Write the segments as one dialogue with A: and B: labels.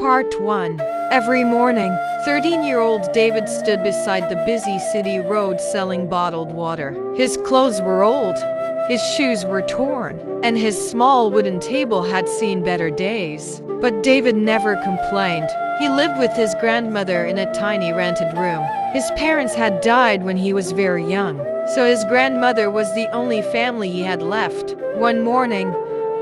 A: Part 1. Every morning, 13-year-old David stood beside the busy city road selling bottled water. His clothes were old, his shoes were torn, and his small wooden table had seen better days. But David never complained. He lived with his grandmother in a tiny rented room. His parents had died when he was very young, so his grandmother was the only family he had left. One morning,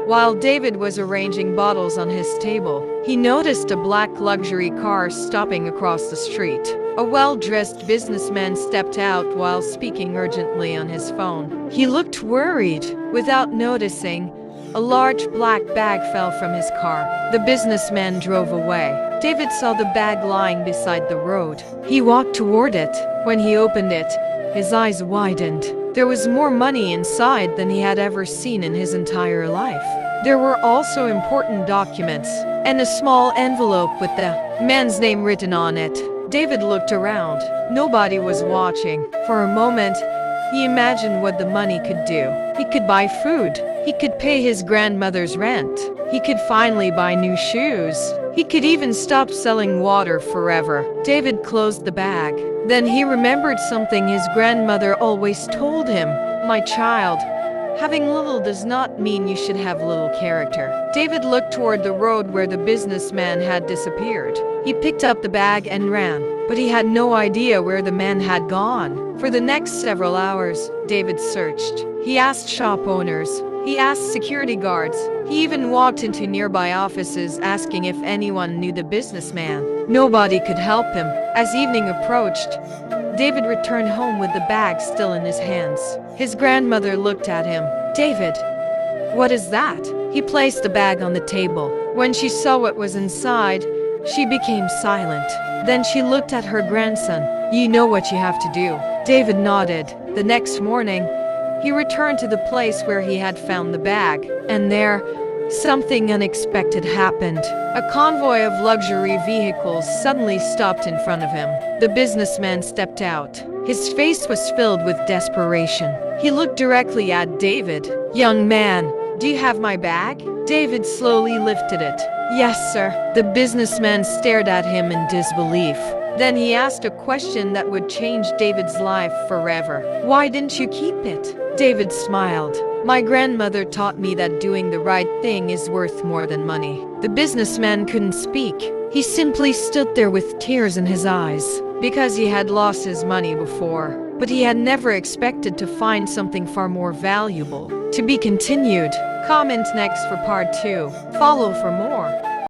A: while David was arranging bottles on his table, he noticed a black luxury car stopping across the street. A well-dressed businessman stepped out while speaking urgently on his phone. He looked worried. Without noticing, a large black bag fell from his car. The businessman drove away. David saw the bag lying beside the road. He walked toward it. When he opened it, his eyes widened. There was more money inside than he had ever seen in his entire life. There were also important documents and a small envelope with the man's name written on it. David looked around. Nobody was watching. For a moment, he imagined what the money could do. He could buy food. He could pay his grandmother's rent. He could finally buy new shoes. He could even stop selling water forever. David closed the bag. Then he remembered something his grandmother always told him. "My child, having little does not mean you should have little character." David looked toward the road where the businessman had disappeared. He picked up the bag and ran, but he had no idea where the man had gone. For the next several hours, David searched. He asked shop owners. He asked security guards. He even walked into nearby offices asking if anyone knew the businessman. Nobody could help him. As evening approached, David returned home with the bag still in his hands. His grandmother looked at him. "David, what is that?" He placed the bag on the table. When she saw what was inside, she became silent. Then she looked at her grandson. "You know what you have to do." David nodded. The next morning, he returned to the place where he had found the bag, and there, something unexpected happened. A convoy of luxury vehicles suddenly stopped in front of him. The businessman stepped out. His face was filled with desperation. He looked directly at David. "Young man, do you have my bag?" David slowly lifted it. "Yes, sir." The businessman stared at him in disbelief. Then he asked a question that would change David's life forever. "Why didn't you keep it?" David smiled. "My grandmother taught me that doing the right thing is worth more than money." The businessman couldn't speak. He simply stood there with tears in his eyes, because he had lost his money before, but he had never expected to find something far more valuable. To be continued. Comment next for part 2. Follow for more.